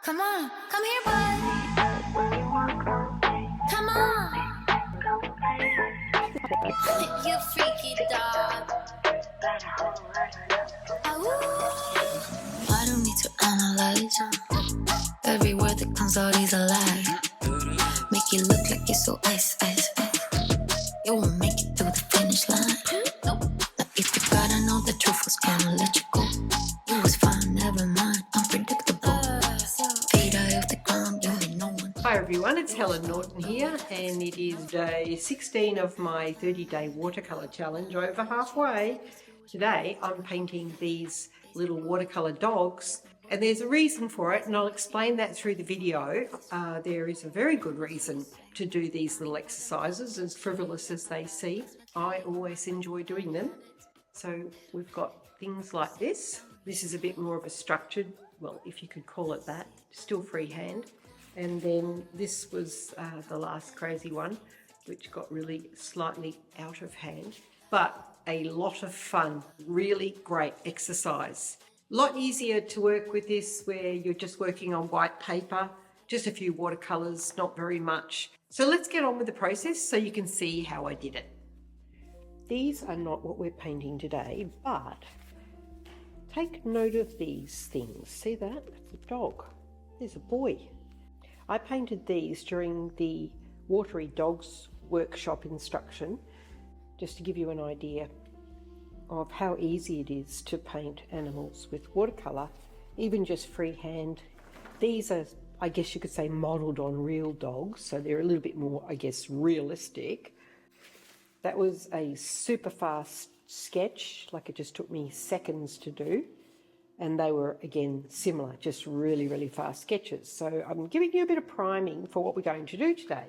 Come on, come here, bud. Come on. You freaky dog. I don't need to analyze. Every word that comes out is a lie. Make it look like it's so ice, ice, ice. You won't make it through the finish line. Nope. Now if you gotta know the truth was gonna let you go. You was fine, never mind, unpredictable. Feet eye off the ground, you ain't no one. Hi everyone, it's Helen Norton here, and it is day 16 of my 30-day watercolour challenge, over halfway. Today I'm painting these little watercolour dogs, and there's a reason for it, and I'll explain that through the video. There is a very good reason to do these little exercises, as frivolous as they seem. I always enjoy doing them. So we've got things like this. This is a bit more of a structured, well, if you could call it that, still freehand. And then this was the last crazy one, which got really slightly out of hand, but a lot of fun, really great exercise. A lot easier to work with this where you're just working on white paper, just a few watercolours, not very much. So let's get on with the process so you can see how I did it. These are not what we're painting today, but take note of these things. See that? That's a dog. There's a boy. I painted these during the Watery Dogs workshop instruction, just to give you an idea of how easy it is to paint animals with watercolour, even just freehand. These are, I guess you could say, modelled on real dogs, so they're a little bit more, I guess, realistic. That was a super fast sketch, like it just took me seconds to do. And they were, again, similar, just really, really fast sketches. So I'm giving you a bit of priming for what we're going to do today.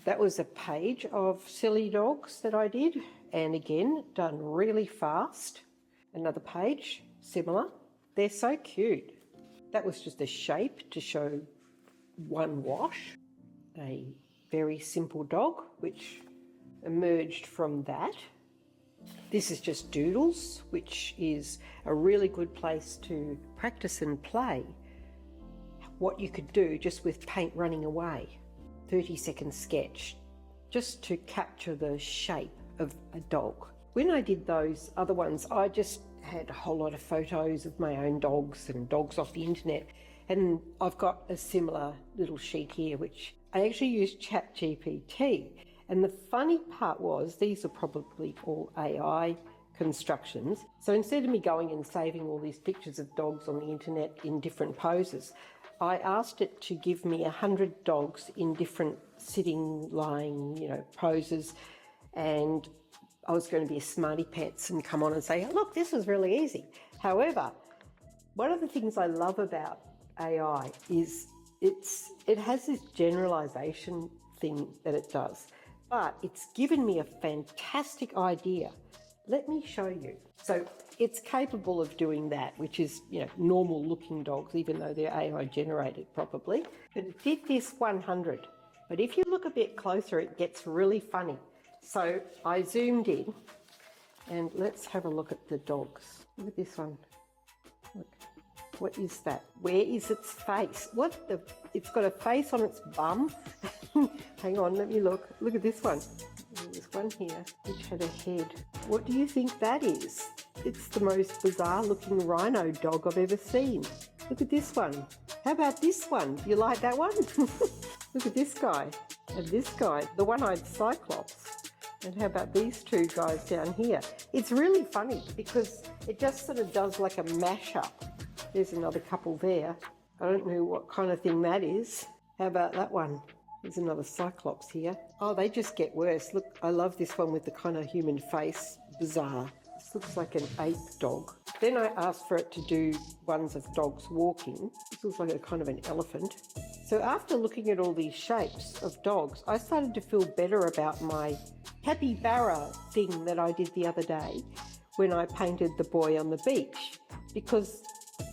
That was a page of silly dogs that I did, and again, done really fast. Another page, similar. They're so cute. That was just a shape to show one wash. A very simple dog, which emerged from that. This is just doodles, which is a really good place to practice and play what you could do just with paint running away. 30-second sketch, just to capture the shape of a dog. When I did those other ones, I just had a whole lot of photos of my own dogs and dogs off the internet, and I've got a similar little sheet here, which I actually used ChatGPT. And the funny part was, these are probably all AI constructions. So instead of me going and saving all these pictures of dogs on the internet in different poses, I asked it to give me 100 dogs in different sitting, lying, poses. And I was going to be a smarty pants and come on and say, look, this was really easy. However, one of the things I love about AI is it has this generalization thing that it does. But it's given me a fantastic idea. Let me show you. So it's capable of doing that, which is, normal looking dogs, even though they're AI generated probably. But it did this 100. But if you look a bit closer, it gets really funny. So I zoomed in, and let's have a look at the dogs. Look at this one. Look. What is that? Where is its face? It's got a face on its bum. Hang on, let me look. Look at this one. There's one here which had a head. What do you think that is? It's the most bizarre looking rhino dog I've ever seen. Look at this one. How about this one? You like that one? Look at this guy and this guy, the one-eyed cyclops. And how about these two guys down here? It's really funny because it just sort of does like a mashup. There's another couple there. I don't know what kind of thing that is. How about that one? There's another cyclops here. Oh, they just get worse. Look, I love this one with the kind of human face. Bizarre. This looks like an ape dog. Then I asked for it to do ones of dogs walking. This looks like a kind of an elephant. So after looking at all these shapes of dogs, I started to feel better about my capybara thing that I did the other day when I painted the boy on the beach, because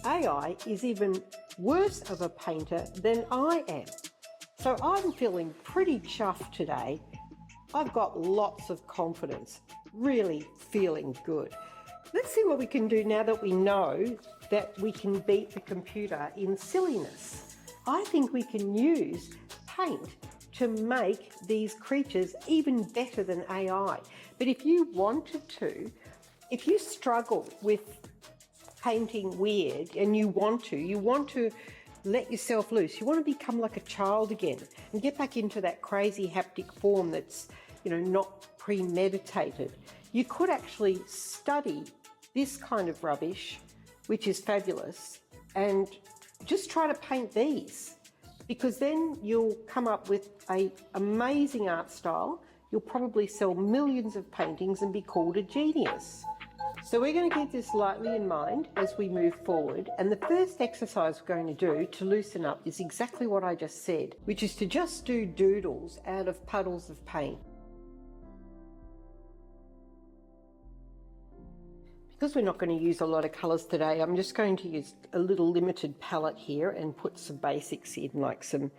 AI is even worse of a painter than I am. So I'm feeling pretty chuffed today. I've got lots of confidence, really feeling good. Let's see what we can do now that we know that we can beat the computer in silliness. I think we can use paint to make these creatures even better than AI. But if you wanted to, if you struggle with painting weird and you want to let yourself loose, you want to become like a child again and get back into that crazy haptic form that's, not premeditated, you could actually study this kind of rubbish, which is fabulous, and just try to paint these, because then you'll come up with an amazing art style. You'll probably sell millions of paintings and be called a genius. So we're going to keep this lightly in mind as we move forward, and the first exercise we're going to do to loosen up is exactly what I just said, which is to just do doodles out of puddles of paint. Because we're not going to use a lot of colours today, I'm just going to use a little limited palette here and put some basics in, like some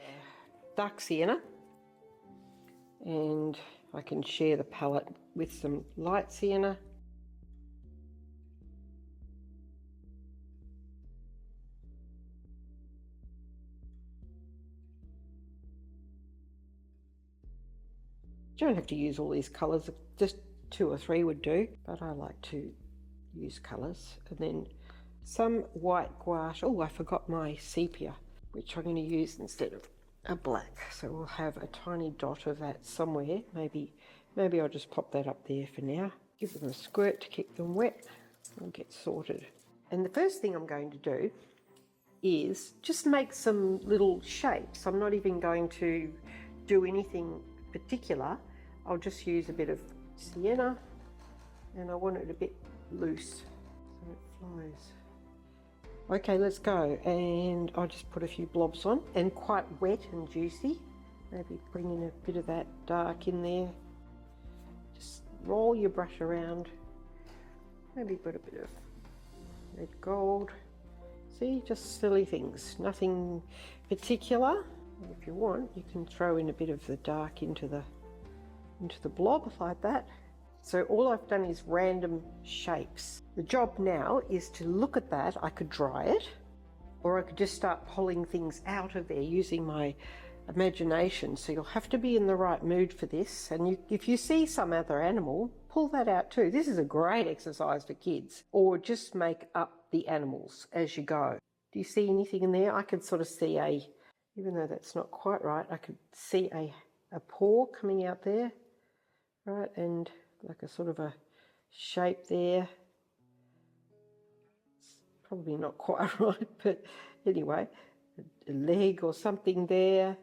dark sienna, and I can share the palette with some light sienna. You don't have to use all these colours, just 2 or 3 would do, but I like to use colours. And then some white gouache. Oh, I forgot my sepia, which I'm going to use instead of a black. So we'll have a tiny dot of that somewhere. Maybe I'll just pop that up there for now. Give them a squirt to keep them wet and get sorted. And the first thing I'm going to do is just make some little shapes. I'm not even going to do anything particular. I'll just use a bit of sienna, and I want it a bit loose so it flows. Okay, let's go, and I'll just put a few blobs on, and quite wet and juicy. Maybe bring in a bit of that dark in there. Just roll your brush around, maybe put a bit of red gold. See, just silly things, nothing particular. If you want, you can throw in a bit of the dark into the blob like that. So all I've done is random shapes. The job now is to look at that. I could dry it, or I could just start pulling things out of there using my imagination. So you'll have to be in the right mood for this. And if you see some other animal, pull that out too. This is a great exercise for kids. Or just make up the animals as you go. Do you see anything in there? I could sort of see even though that's not quite right, I could see a paw coming out there, right, and like a sort of a shape there. It's probably not quite right, but anyway, a leg or something there.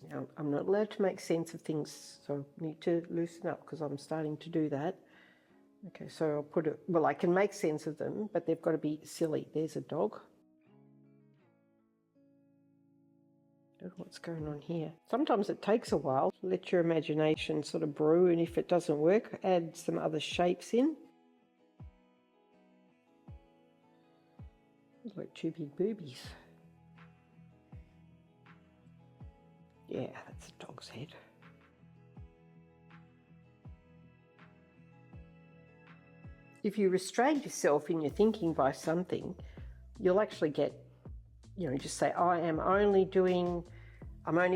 Now, I'm not allowed to make sense of things, so I need to loosen up because I'm starting to do that. Okay, so I'll put it, well, I can make sense of them, but they've got to be silly. There's a dog. Don't know what's going on here. Sometimes it takes a while. Let your imagination sort of brew, and if it doesn't work, add some other shapes in. Like 2 big boobies. Yeah, that's a dog's head. If you restrain yourself in your thinking by something, you'll actually get, just say, I'm only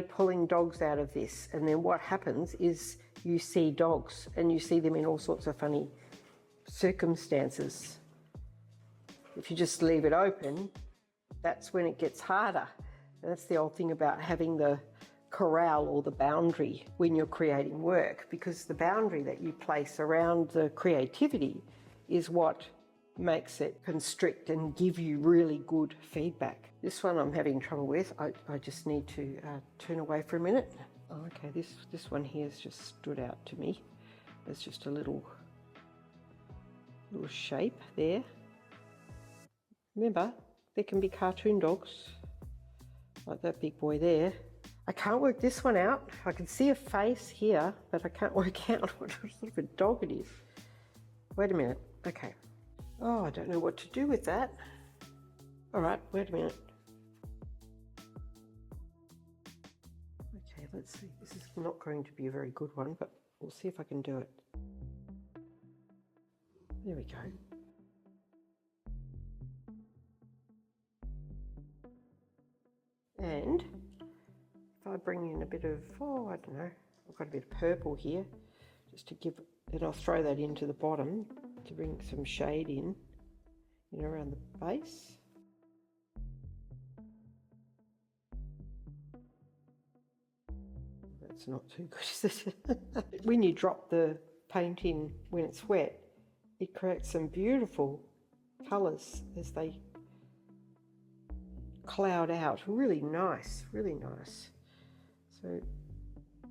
pulling dogs out of this. And then what happens is you see dogs, and you see them in all sorts of funny circumstances. If you just leave it open, that's when it gets harder. And that's the old thing about having the corral or the boundary when you're creating work, because the boundary that you place around the creativity is what makes it constrict and give you really good feedback. This one I'm having trouble with. I just need to turn away for a minute. Oh, okay, this one here has just stood out to me. There's just a little shape there. Remember, there can be cartoon dogs, like that big boy there. I can't work this one out. I can see a face here, but I can't work out what sort of a dog it is. Wait a minute. Okay. Oh, I don't know what to do with that. All right, wait a minute. Okay, let's see. This is not going to be a very good one, but we'll see if I can do it. There we go. And if I bring in a bit of, oh, I don't know, I've got a bit of purple here, just to give, and I'll throw that into the bottom to bring some shade in, you know, around the base. That's not too good, is it? When you drop the paint in when it's wet, it creates some beautiful colours as they cloud out. Really nice, really nice. So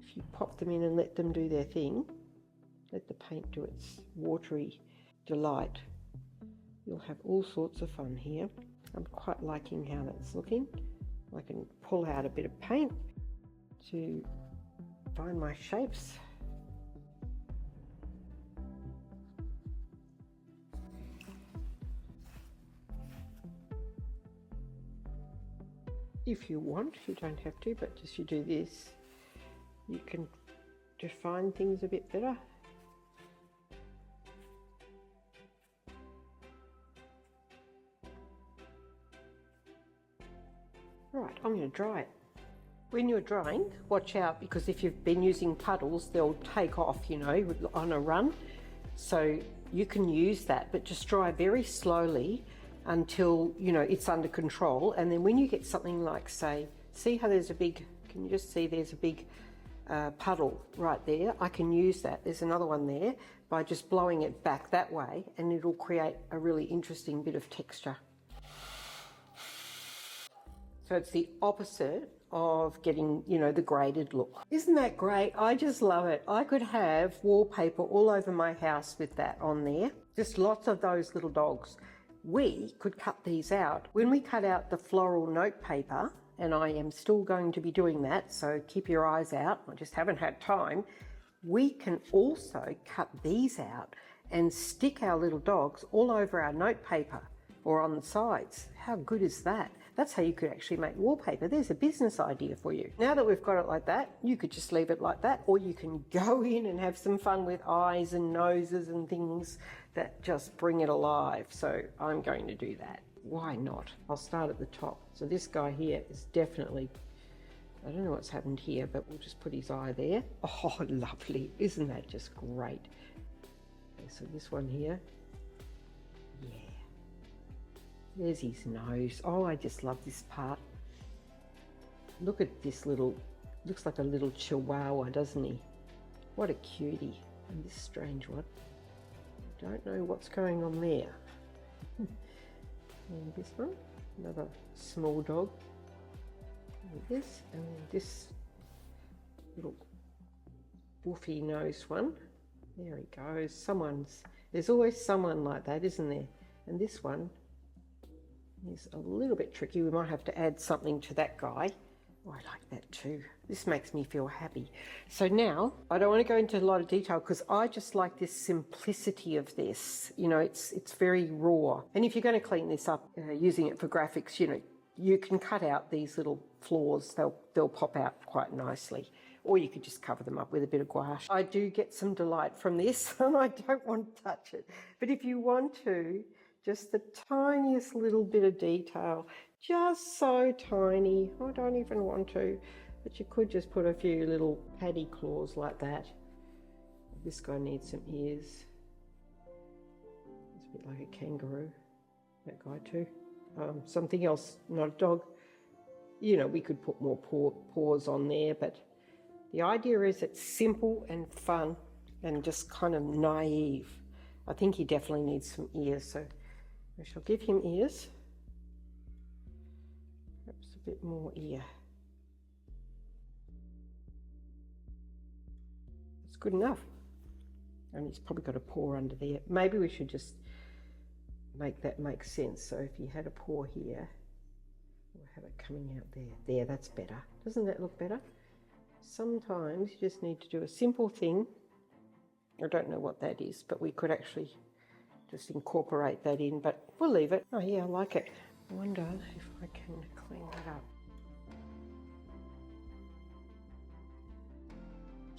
if you pop them in and let them do their thing, let the paint do its watery delight, you'll have all sorts of fun here. I'm quite liking how that's looking. I can pull out a bit of paint to find my shapes. If you want, you don't have to, but just you do this, you can define things a bit better. Right, I'm going to dry it. When you're drying, watch out, because if you've been using puddles, they'll take off, you know, on a run. So you can use that, but just dry very slowly until, you know, it's under control. And then when you get something like, say, see how there's a big, can you just see there's a big puddle right there? I can use that. There's another one there by just blowing it back that way, and it'll create a really interesting bit of texture. So it's the opposite of getting, you know, the graded look. Isn't that great? I just love it. I could have wallpaper all over my house with that on there. Just lots of those little dogs. We could cut these out. When we cut out the floral note paper, and I am still going to be doing that, so keep your eyes out, I just haven't had time, we can also cut these out and stick our little dogs all over our note paper or on the sides. How good is that? That's how you could actually make wallpaper. There's a business idea for you. Now that we've got it like that, you could just leave it like that, or you can go in and have some fun with eyes and noses and things that just bring it alive. So I'm going to do that. Why not? I'll start at the top. So this guy here is definitely, I don't know what's happened here, but we'll just put his eye there. Oh, lovely. Isn't that just great? Okay, so this one here, yeah. There's his nose. Oh, I just love this part. Look at this little, looks like a little chihuahua, doesn't he? What a cutie. And this strange one. I don't know what's going on there. And this one, another small dog. And this little woofy nose one. There he goes. There's always someone like that, isn't there? And this one is a little bit tricky. We might have to add something to that guy. Oh, I like that too. This makes me feel happy. So now, I don't want to go into a lot of detail because I just like this simplicity of this. You know, it's very raw. And if you're going to clean this up using it for graphics, you know, you can cut out these little flaws. They'll pop out quite nicely. Or you could just cover them up with a bit of gouache. I do get some delight from this and I don't want to touch it. But if you want to, just the tiniest little bit of detail, just so tiny. I don't even want to, but you could just put a few little paddy claws like that. This guy needs some ears. It's a bit like a kangaroo, that guy too. Something else, not a dog. You know, we could put more paws on there, but the idea is it's simple and fun and just kind of naive. I think he definitely needs some ears, so I shall give him ears. Perhaps a bit more ear. It's good enough. And he's probably got a paw under there. Maybe we should just make that make sense. So if you had a paw here, we'll have it coming out there. There, that's better. Doesn't that look better? Sometimes you just need to do a simple thing. I don't know what that is, but we could actually just incorporate that in, but we'll leave it. Oh yeah, I like it. I wonder if I can clean that up.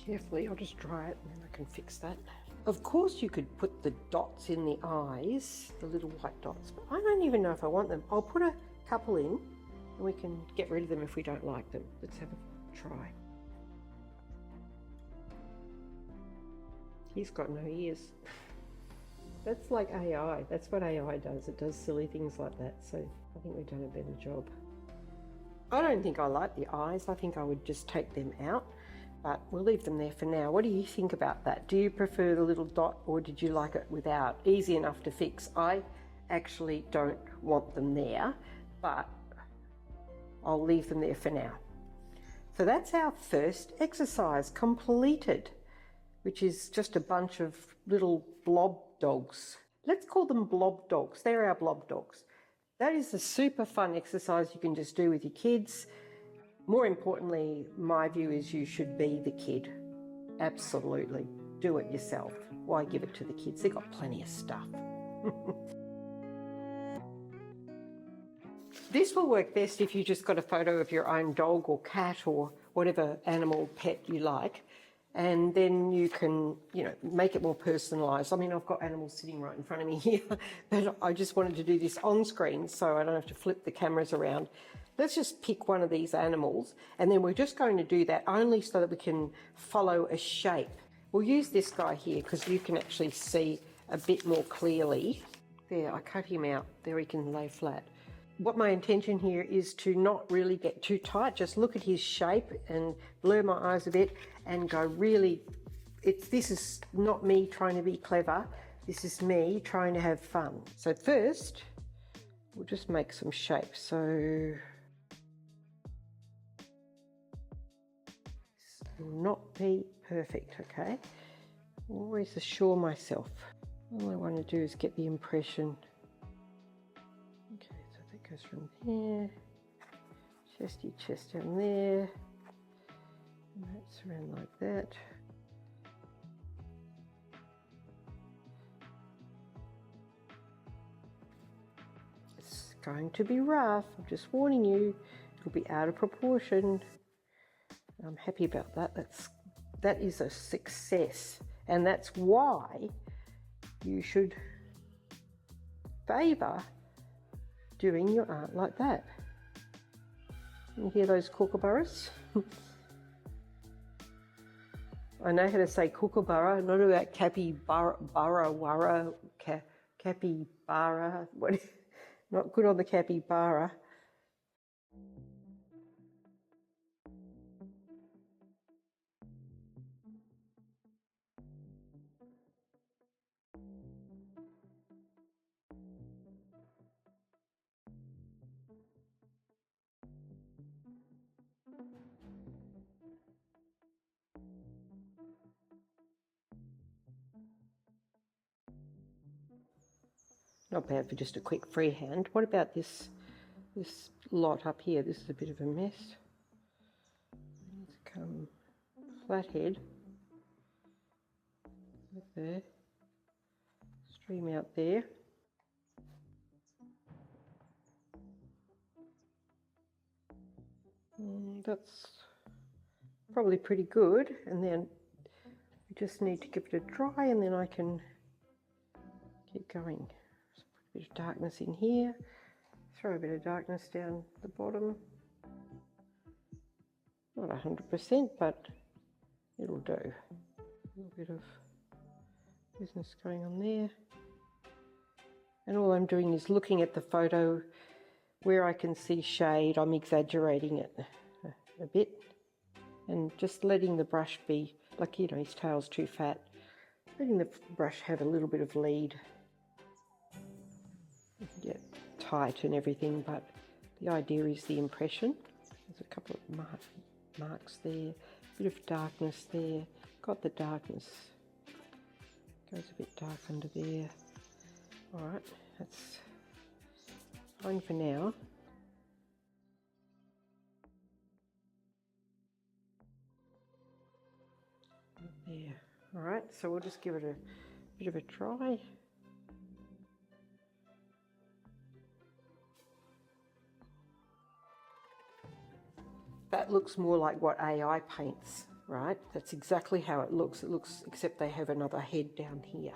Carefully, I'll just dry it and then I can fix that. Of course you could put the dots in the eyes, the little white dots, but I don't even know if I want them. I'll put a couple in And we can get rid of them if we don't like them. Let's have a try. He's got no ears. That's like AI. That's what AI does. It does silly things like that. So I think we've done a better job. I don't think I like the eyes. I think I would just take them out, but we'll leave them there for now. What do you think about that? Do you prefer the little dot, or did you like it without? Easy enough to fix. I actually don't want them there, but I'll leave them there for now. So that's our first exercise completed, which is just a bunch of little blob dogs. Let's call them blob dogs. They're our blob dogs. That is a super fun exercise you can just do with your kids. More importantly, my view is you should be the kid. Absolutely. Do it yourself. Why give it to the kids? They've got plenty of stuff. This will work best if you just got a photo of your own dog or cat or whatever animal pet you like. And then you can, make it more personalised. I mean, I've got animals sitting right in front of me here, but I just wanted to do this on screen so I don't have to flip the cameras around. Let's just pick one of these animals, and then we're just going to do that only so that we can follow a shape. We'll use this guy here because you can actually see a bit more clearly. There, I cut him out. There he can lay flat. What my intention here is to not really get too tight, just look at his shape and blur my eyes a bit and go really, this is not me trying to be clever, this is me trying to have fun. So first, we'll just make some shapes. So, this will not be perfect, okay? Always assure myself. All I want to do is get the impression. Goes from there, chesty chest down there, and that's around like that. It's going to be rough, I'm just warning you, it'll be out of proportion. I'm happy about that. That is a success, and that's why you should favour doing your art like that. You hear those kookaburras? I know how to say kookaburra, not about capybara, capybara. Not good on the capybara. Not bad for just a quick freehand. What about this lot up here? This is a bit of a mess. Let's come flathead. There. Stream out there. That's probably pretty good. And then we just need to give it a dry, and then I can keep going. Bit of darkness in here, throw a bit of darkness down the bottom. Not 100%, but it'll do. A little bit of business going on there. And all I'm doing is looking at the photo where I can see shade. I'm exaggerating it a bit and just letting the brush be, like, his tail's too fat. Letting the brush have a little bit of lead. Get tight and everything, but the idea is the impression. There's a couple of marks there, a bit of darkness there. Got the darkness. Goes a bit dark under there. All right, that's fine for now. There. All right, so we'll just give it a bit of a try. That looks more like what AI paints, right? That's exactly how it looks. It looks, except they have another head down here.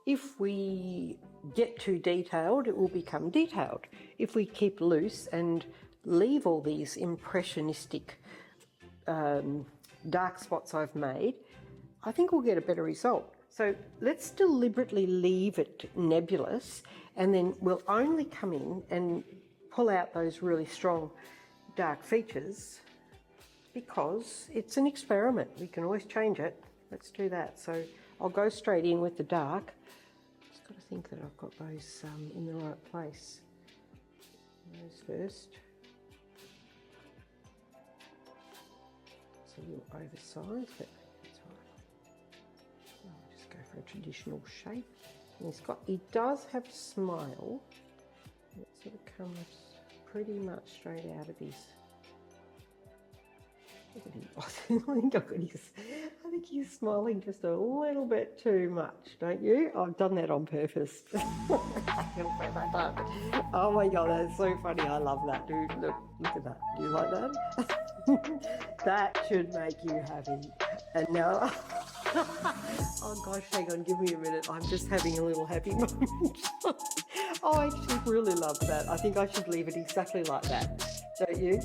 if we get too detailed, it will become detailed. If we keep loose and leave all these impressionistic dark spots I've made, I think we'll get a better result. So let's deliberately leave it nebulous, and then we'll only come in and pull out those really strong dark features, because it's an experiment. We can always change it. Let's do that. So I'll go straight in with the dark. Just got to think that I've got those in the right place. Those first. It's a little oversized, but that's all right. I'll just go for a traditional shape. And he does have a smile. It sort of comes pretty much straight out of his. Look at him. I think he's smiling just a little bit too much, don't you? I've done that on purpose. Oh my God, that's so funny. I love that, dude. Look at that. Do you like that? That should make you happy. And now, oh gosh, hang on, give me a minute. I'm just having a little happy moment. Oh, I actually really love that. I think I should leave it exactly like that. Don't you?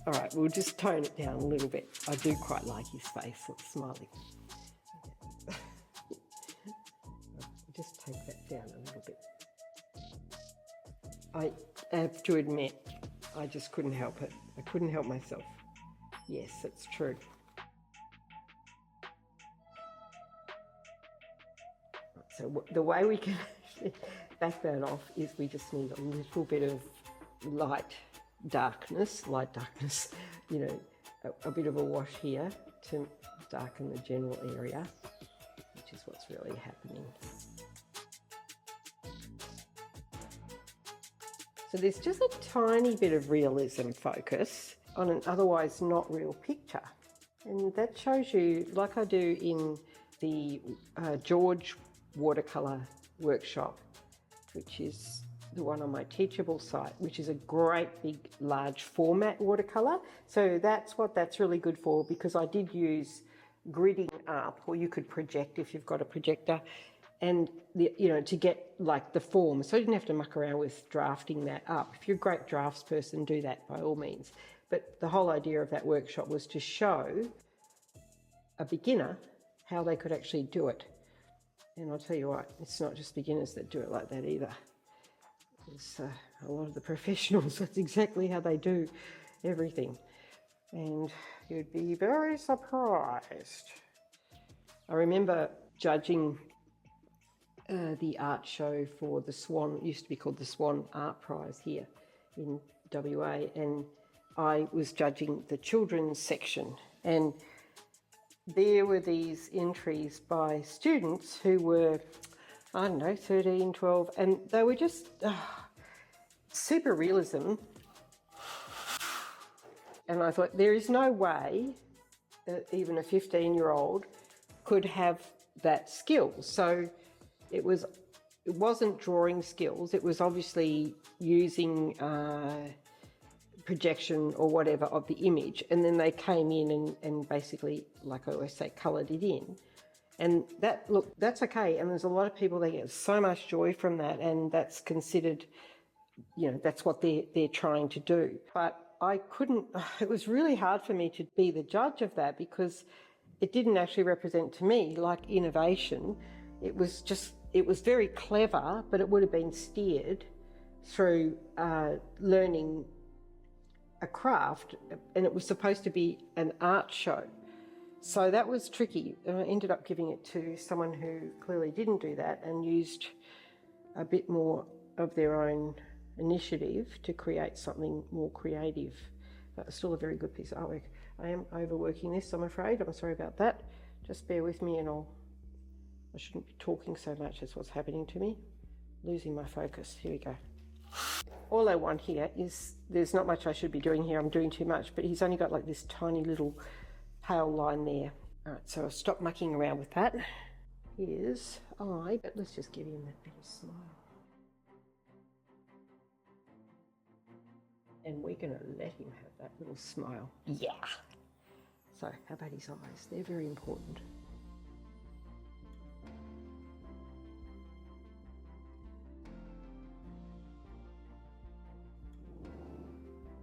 All right, we'll just tone it down a little bit. I do quite like his face, it's smiling. Just take that down a little bit. I have to admit, I just couldn't help it. I couldn't help myself. Yes, it's true. So the way we can actually back that off is we just need a little bit of light darkness, you know, a bit of a wash here to darken the general area, which is what's really happening. So there's just a tiny bit of realism focus on an otherwise not real picture. And that shows you, like I do in the George watercolour workshop, which is the one on my Teachable site, which is a great big large format watercolour. So that's what that's really good for, because I did use gridding up, or you could project if you've got a projector, and to get like the form. So you didn't have to muck around with drafting that up. If you're a great draftsperson, do that by all means. But the whole idea of that workshop was to show a beginner how they could actually do it. And I'll tell you what, it's not just beginners that do it like that either. It's a lot of the professionals, that's exactly how they do everything. And you'd be very surprised. I remember judging the art show for the Swan, it used to be called the Swan Art Prize here in WA, and I was judging the children's section, and there were these entries by students who were, I don't know, 13, 12, and they were just super realism. And I thought, there is no way that even a 15-year-old could have that skill. So it wasn't drawing skills, it was obviously using projection or whatever of the image, and then they came in and basically, like I always say, coloured it in. And that's okay, and there's a lot of people that get so much joy from that, and that's considered, that's what they're trying to do. But I couldn't, it was really hard for me to be the judge of that, because it didn't actually represent to me like innovation. It was very clever, but it would have been steered through learning a craft, and it was supposed to be an art show. So that was tricky, and I ended up giving it to someone who clearly didn't do that and used a bit more of their own initiative to create something more creative. But still a very good piece of artwork. I am overworking this, I'm afraid. I'm sorry about that. Just bear with me, and I shouldn't be talking so much, that's what's happening to me. Losing my focus. Here we go. All I want here is, there's not much I should be doing here, I'm doing too much, but he's only got like this tiny little pale line there. All right, so I'll stop mucking around with that. Here's eye, but let's just give him that bit of smile. And we're gonna let him have that little smile. Yeah. So how about his eyes? They're very important.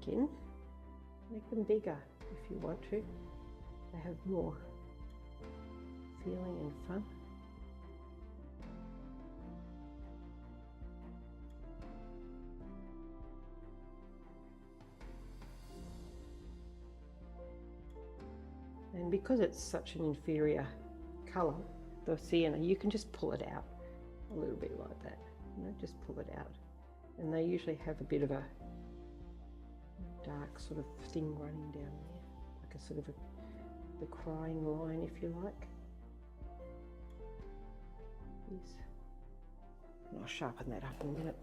in. Make them bigger if you want to. They have more feeling and fun. And because it's such an inferior colour, the sienna, you can just pull it out a little bit like that. You know, just pull it out. And they usually have a bit of a dark sort of thing running down there, like a sort of the crying line, if you like. Yes. And I'll sharpen that up in a minute.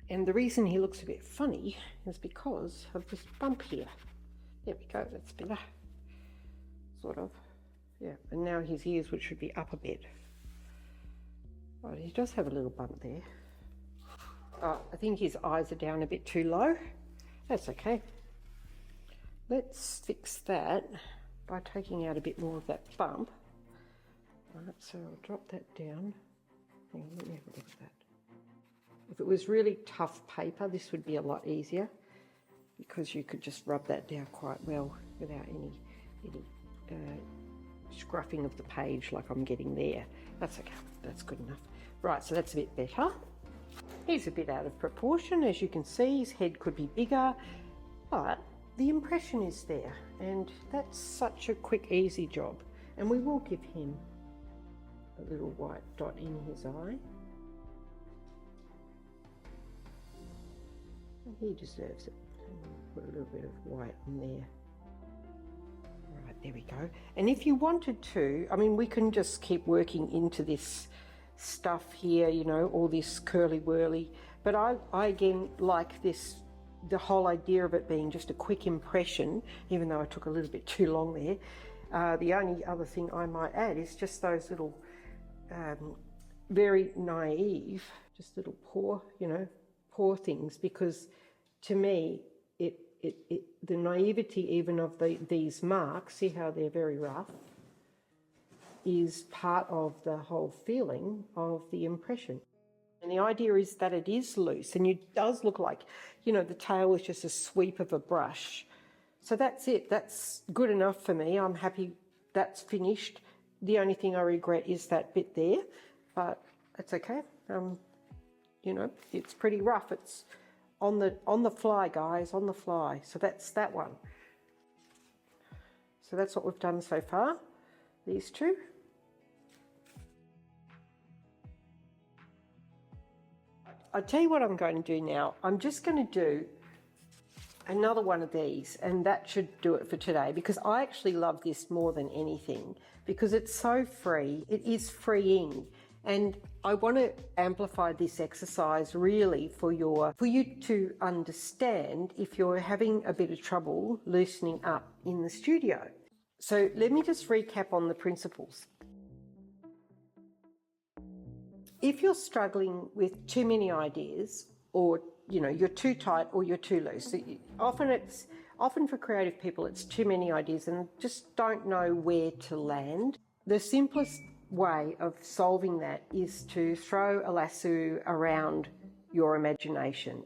And the reason he looks a bit funny is because of this bump here. There we go, that's better. Sort of. Yeah, and now his ears, which should be up a bit. Right, he does have a little bump there. I think his eyes are down a bit too low. That's okay. Let's fix that by taking out a bit more of that bump. Right, so I'll drop that down. Hang on, let me have a look at that. If it was really tough paper, this would be a lot easier because you could just rub that down quite well without any scruffing of the page like I'm getting there. That's okay, that's good enough. Right, so that's a bit better. He's a bit out of proportion, as you can see. His head could be bigger, but the impression is there, and that's such a quick, easy job. And we will give him a little white dot in his eye. He deserves it. Put a little bit of white in there. Right, there we go. And if you wanted to, I mean, we can just keep working into this stuff here, you know, all this curly whirly. But I again like this, the whole idea of it being just a quick impression, even though I took a little bit too long there. The only other thing I might add is just those little, very naive, just little paw, you know, paw things, because to me, the naivety even of these marks, see how they're very rough, is part of the whole feeling of the impression. And the idea is that it is loose, and it does look like, you know, the tail is just a sweep of a brush. So that's it. That's good enough for me. I'm happy that's finished. The only thing I regret is that bit there, but it's okay. You know, it's pretty rough. It's on the fly, guys, on the fly. So that's that one. So that's what we've done so far, these two. I'll tell you what I'm going to do now. I'm just going to do another one of these, and that should do it for today, because I actually love this more than anything because it's so free. It is freeing. And I want to amplify this exercise really for you to understand if you're having a bit of trouble loosening up in the studio. So let me just recap on the principles. If you're struggling with too many ideas, or you know, you're too tight or you're too loose, so often for creative people it's too many ideas and just don't know where to land. The simplest way of solving that is to throw a lasso around your imagination.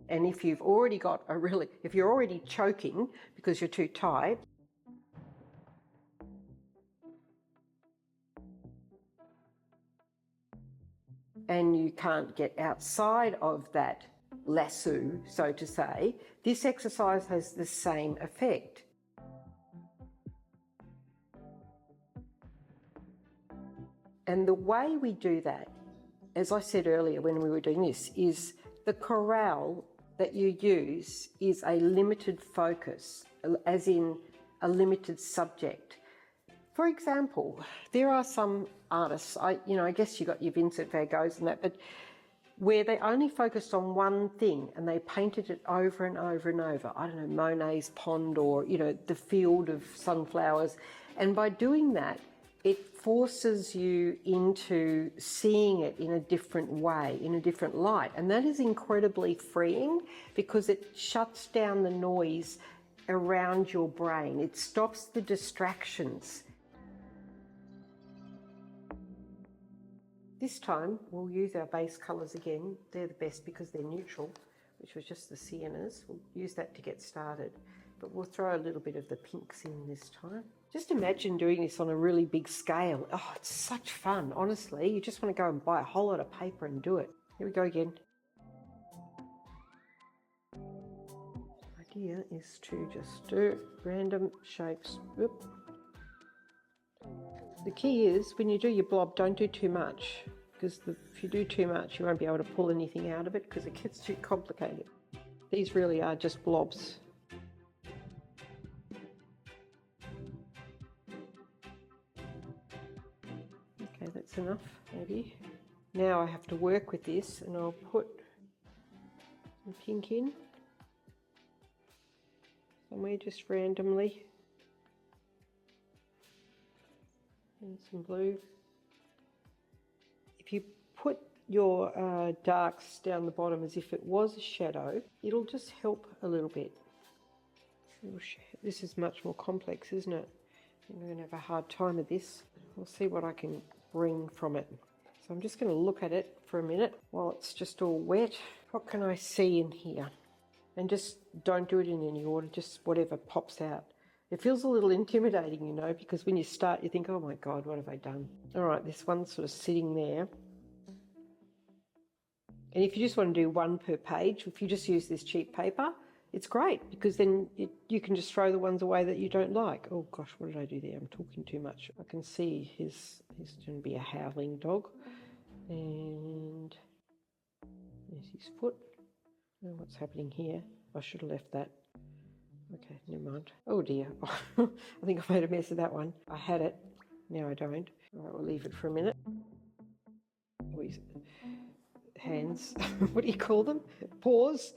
And if you've already got if you're already choking because you're too tight, and you can't get outside of that lasso, so to say, this exercise has the same effect. And the way we do that, as I said earlier when we were doing this, is the corral that you use is a limited focus, as in a limited subject. For example, there are some artists, I guess you got your Vincent van Goghs and that, but where they only focused on one thing and they painted it over and over and over. I don't know, Monet's pond, or, you know, the field of sunflowers. And by doing that, it forces you into seeing it in a different way, in a different light. And that is incredibly freeing because it shuts down the noise around your brain. It stops the distractions. This time we'll use our base colours again. They're the best because they're neutral, which was just the siennas. We'll use that to get started, but we'll throw a little bit of the pinks in this time. Just imagine doing this on a really big scale. Oh, it's such fun, honestly. You just want to go and buy a whole lot of paper and do it. Here we go again. The idea is to just do random shapes. Whoop. The key is when you do your blob, don't do too much, because if you do too much, you won't be able to pull anything out of it because it gets too complicated. These really are just blobs. Okay, that's enough, maybe. Now I have to work with this, and I'll put some pink in somewhere just randomly. And some blue. If you put your darks down the bottom as if it was a shadow, it'll just help a little bit. This is much more complex, isn't it? I think I'm going to have a hard time with this. We'll see what I can bring from it. So I'm just going to look at it for a minute while it's just all wet. What can I see in here? And just don't do it in any order, just whatever pops out. It feels a little intimidating, you know, because when you start, you think, oh my God, what have I done? All right, this one's sort of sitting there. And if you just want to do one per page, if you just use this cheap paper, it's great because then you can just throw the ones away that you don't like. Oh gosh, what did I do there? I'm talking too much. I can see he's going to be a howling dog. And there's his foot. Oh, what's happening here? I should have left that. Okay, never mind. Oh dear. I think I made a mess of that one. I had it. Now I don't. All right, we'll leave it for a minute. Oh, his hands. What do you call them? Paws.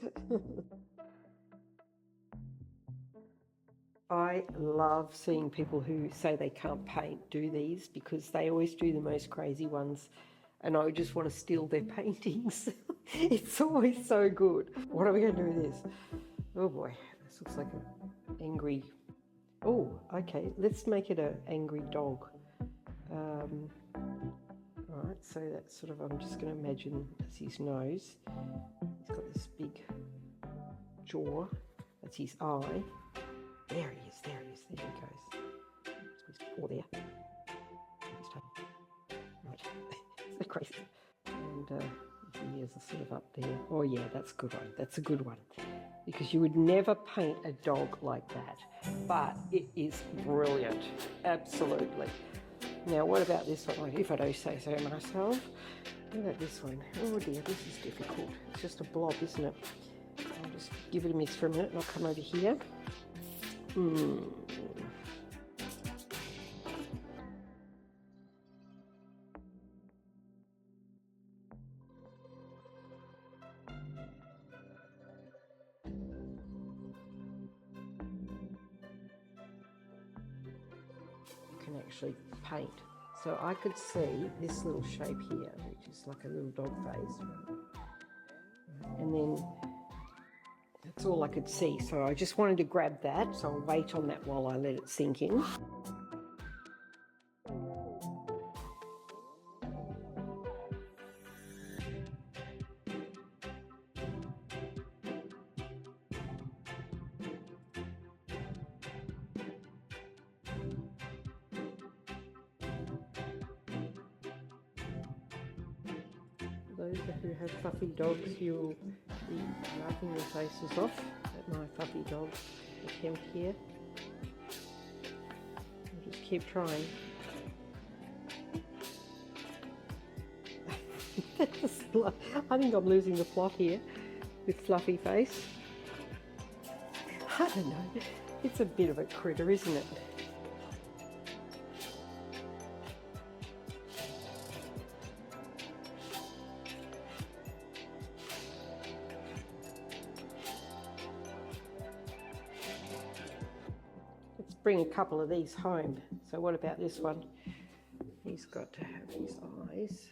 I love seeing people who say they can't paint do these because they always do the most crazy ones. And I just want to steal their paintings. It's always so good. What are we going to do with this? Oh boy. This looks like an angry... Oh, okay. Let's make it an angry dog. All right, so that's sort of... I'm just going to imagine that's his nose. He's got this big jaw. That's his eye. There he is, there he is. There he goes. His paw there. His tail. Right. So crazy. And his ears are sort of up there. Oh yeah, that's a good one. That's a good one. Because you would never paint a dog like that. But it is brilliant. Absolutely. Now, what about this one? If I do say so myself. What about this one? Oh dear, this is difficult. It's just a blob, isn't it? I'll just give it a miss for a minute and I'll come over here. Can actually paint. So I could see this little shape here, which is like a little dog face. And then that's all I could see. So I just wanted to grab that. So I'll wait on that while I let it sink in. Those who have fluffy dogs, you'll be laughing your faces off at my fluffy dog attempt here. I'll just keep trying. I think I'm losing the plot here with fluffy face. I don't know. It's a bit of a critter, isn't it? bring a couple of these home. So what about this one? He's got to have his eyes.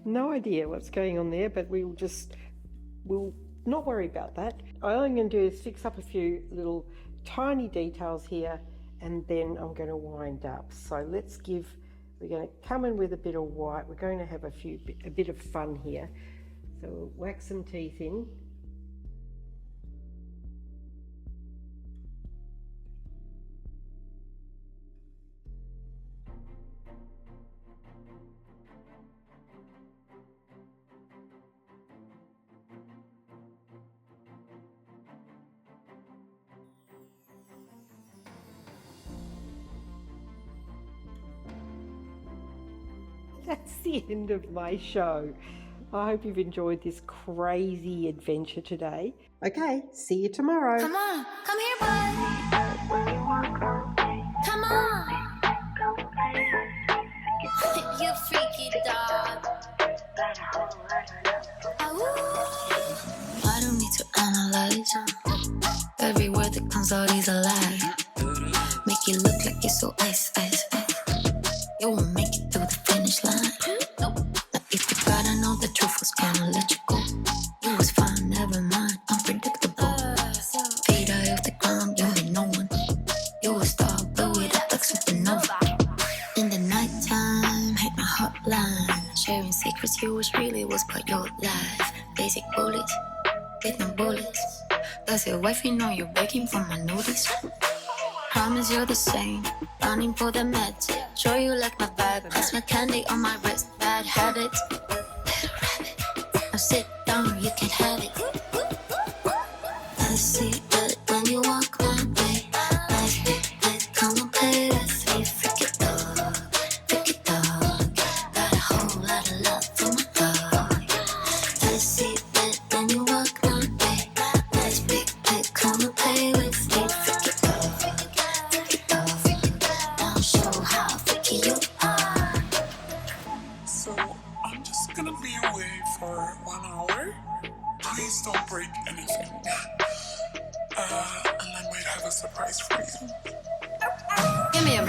No idea what's going on there, but we'll not worry about that. All I'm going to do is fix up a few little tiny details here, and then I'm going to wind up. So we're going to come in with a bit of white. We're going to have a bit of fun here. So we'll wax some teeth in. That's the end of my show. I hope you've enjoyed this crazy adventure today. Okay, see you tomorrow. Come on, come here, bud. Come on. You freaky dog. I don't need to analyze. Every word that comes out is a lie. Make you look like you're so ice. You won't make it through the finish line. Nope. Now if you gotta know the truth was gonna let you go. You was fine, never mind, unpredictable. Feet eye off the ground, you ain't no one. You a star, blow it up like supernova. In the nighttime, hit my hotline. Sharing secrets, yours really was part your life. Basic bullets, with no bullets. Does your wife, you know you're begging for my notice? Promise you're the same, running for the meds. Sure you like my vibe, that's my candy on my wrist. Bad habits, little rabbit. Now sit down, you can have it. I see it when you walk my way. Nice big, come and play with me. Freaky dog. Got a whole lot of love for my dog. I see it when you walk my way. Nice big, come and play with me. Freaky dog. Now show how freaky you are. So I'm just gonna be away for 1 hour. Please don't break anything. And I might have a surprise for you. Give me a